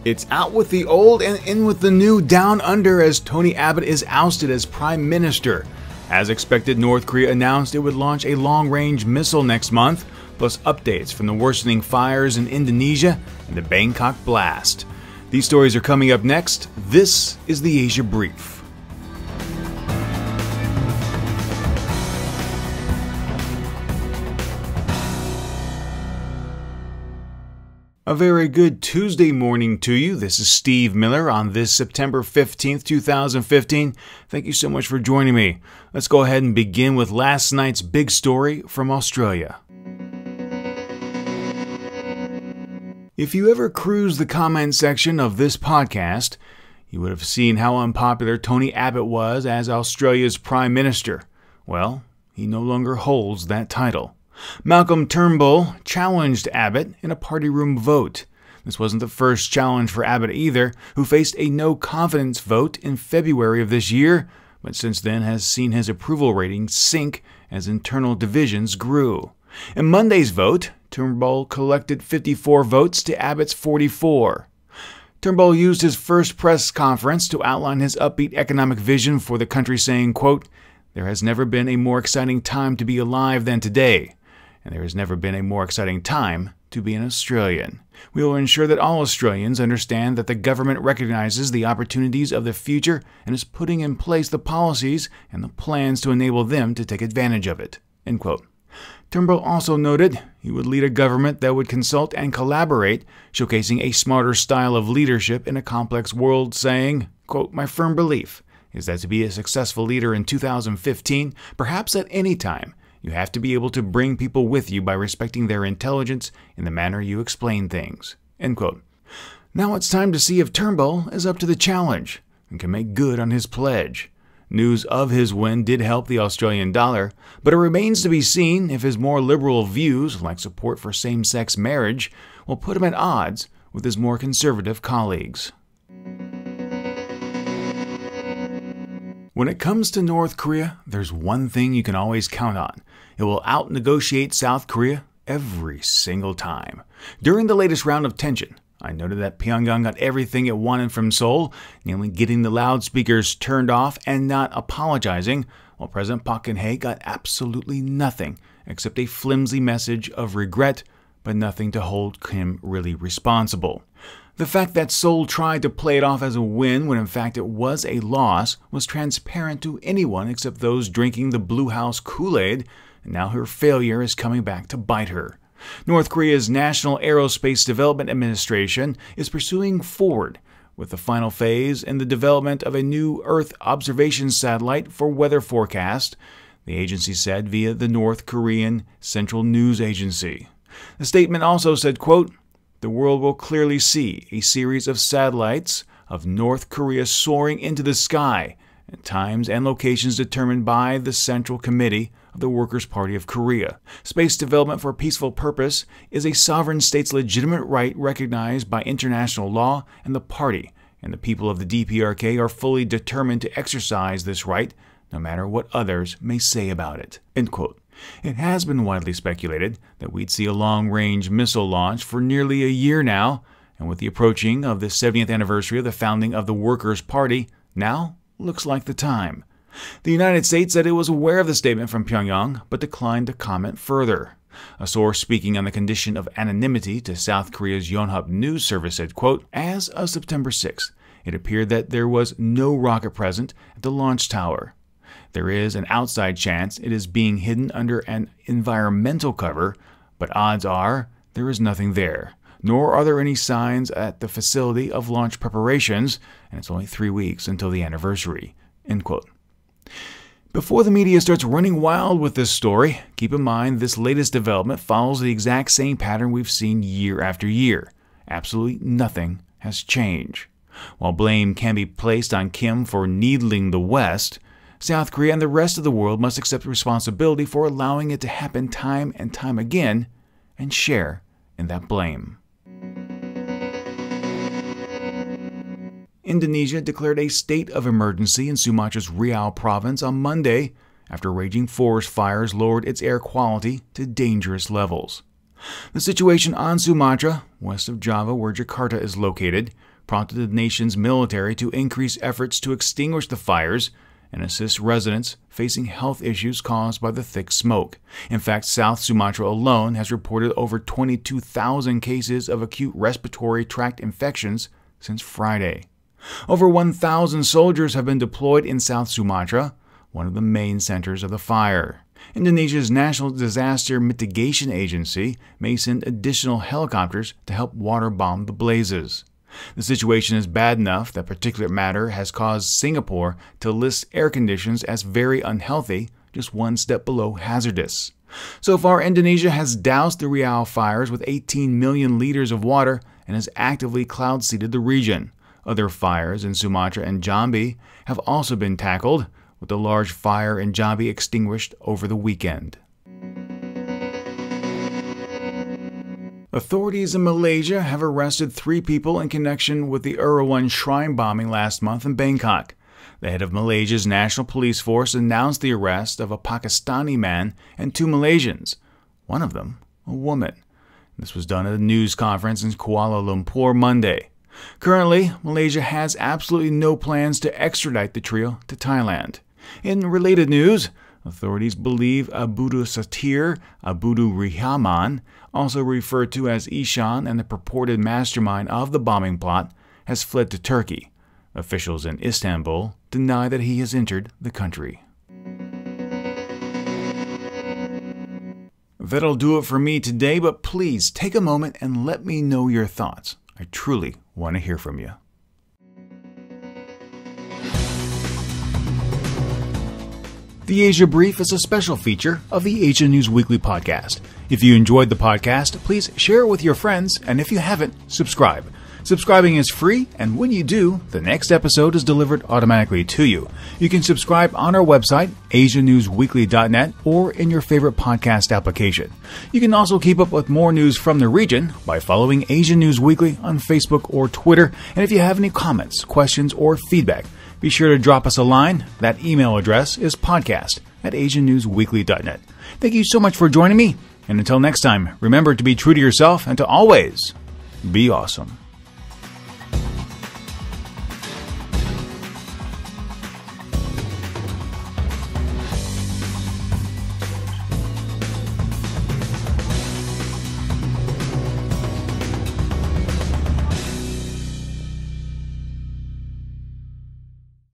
It's out with the old and in with the new down under as Tony Abbott is ousted as Prime Minister. As expected, North Korea announced it would launch a long-range missile next month, plus updates from the worsening fires in Indonesia and the Bangkok blast. These stories are coming up next. This is the Asia Brief. A very good Tuesday morning to you. This is Steve Miller on this September 15th, 2015. Thank you so much for joining me. Let's go ahead and begin with last night's big story from Australia. If you ever cruised the comment section of this podcast, you would have seen how unpopular Tony Abbott was as Australia's Prime Minister. Well, he no longer holds that title. Malcolm Turnbull challenged Abbott in a party room vote. This wasn't the first challenge for Abbott either, who faced a no-confidence vote in February of this year, but since then has seen his approval rating sink as internal divisions grew. In Monday's vote, Turnbull collected 54 votes to Abbott's 44. Turnbull used his first press conference to outline his upbeat economic vision for the country, saying, quote, "There has never been a more exciting time to be alive than today. And there has never been a more exciting time to be an Australian. We will ensure that all Australians understand that the government recognizes the opportunities of the future and is putting in place the policies and the plans to enable them to take advantage of it." End quote. Turnbull also noted he would lead a government that would consult and collaborate, showcasing a smarter style of leadership in a complex world, saying, quote, "My firm belief is that to be a successful leader in 2015, perhaps at any time, you have to be able to bring people with you by respecting their intelligence in the manner you explain things." End quote. Now it's time to see if Turnbull is up to the challenge and can make good on his pledge. News of his win did help the Australian dollar, but it remains to be seen if his more liberal views, like support for same-sex marriage, will put him at odds with his more conservative colleagues. When it comes to North Korea, there's one thing you can always count on. It will out-negotiate South Korea every single time. During the latest round of tension, I noted that Pyongyang got everything it wanted from Seoul, namely getting the loudspeakers turned off and not apologizing, while President Park Geun-hye got absolutely nothing except a flimsy message of regret, but nothing to hold him really responsible. The fact that Seoul tried to play it off as a win when in fact it was a loss was transparent to anyone except those drinking the Blue House Kool-Aid, and now her failure is coming back to bite her. North Korea's National Aerospace Development Administration is pursuing forward with the final phase in the development of a new Earth observation satellite for weather forecast, the agency said via the North Korean Central News Agency. The statement also said, quote, "The world will clearly see a series of satellites of North Korea soaring into the sky at times and locations determined by the Central Committee of the Workers' Party of Korea. Space development for a peaceful purpose is a sovereign state's legitimate right recognized by international law, and the party and the people of the DPRK are fully determined to exercise this right, no matter what others may say about it." End quote. It has been widely speculated that we'd see a long-range missile launch for nearly a year now, and with the approaching of the 70th anniversary of the founding of the Workers' Party, now looks like the time. The United States said it was aware of the statement from Pyongyang, but declined to comment further. A source speaking on the condition of anonymity to South Korea's Yonhap news service said, quote, "As of September 6th, it appeared that there was no rocket present at the launch tower. There is an outside chance it is being hidden under an environmental cover, but odds are there is nothing there, nor are there any signs at the facility of launch preparations, and it's only 3 weeks until the anniversary." End quote. Before the media starts running wild with this story, keep in mind this latest development follows the exact same pattern we've seen year after year. Absolutely nothing has changed. While blame can be placed on Kim for needling the West, South Korea and the rest of the world must accept responsibility for allowing it to happen time and time again and share in that blame. Indonesia declared a state of emergency in Sumatra's Riau province on Monday after raging forest fires lowered its air quality to dangerous levels. The situation on Sumatra, west of Java where Jakarta is located, prompted the nation's military to increase efforts to extinguish the fires and assist residents facing health issues caused by the thick smoke. In fact, South Sumatra alone has reported over 22,000 cases of acute respiratory tract infections since Friday. Over 1,000 soldiers have been deployed in South Sumatra, one of the main centers of the fire. Indonesia's National Disaster Mitigation Agency may send additional helicopters to help water-bomb the blazes. The situation is bad enough that particulate matter has caused Singapore to list air conditions as very unhealthy, just one step below hazardous. So far, Indonesia has doused the Riau fires with 18 million liters of water and has actively cloud-seeded the region. Other fires in Sumatra and Jambi have also been tackled, with the large fire in Jambi extinguished over the weekend. Authorities in Malaysia have arrested 3 people in connection with the Erawan Shrine bombing last month in Bangkok. The head of Malaysia's National Police Force announced the arrest of a Pakistani man and 2 Malaysians, one of them a woman. This was done at a news conference in Kuala Lumpur Monday. Currently, Malaysia has absolutely no plans to extradite the trio to Thailand. In related news, authorities believe Abudu Satir Abudu Rihaman, also referred to as Ishan and the purported mastermind of the bombing plot, has fled to Turkey. Officials in Istanbul deny that he has entered the country. That'll do it for me today, but please take a moment and let me know your thoughts. I truly want to hear from you. The Asia Brief is a special feature of the Asia News Weekly podcast. If you enjoyed the podcast, please share it with your friends, and if you haven't, subscribe. Subscribing is free, and when you do, the next episode is delivered automatically to you. You can subscribe on our website, asianewsweekly.net, or in your favorite podcast application. You can also keep up with more news from the region by following Asia News Weekly on Facebook or Twitter. And if you have any comments, questions, or feedback, be sure to drop us a line. That email address is podcast@asianewsweekly.net. Thank you so much for joining me, and until next time, remember to be true to yourself and to always be awesome.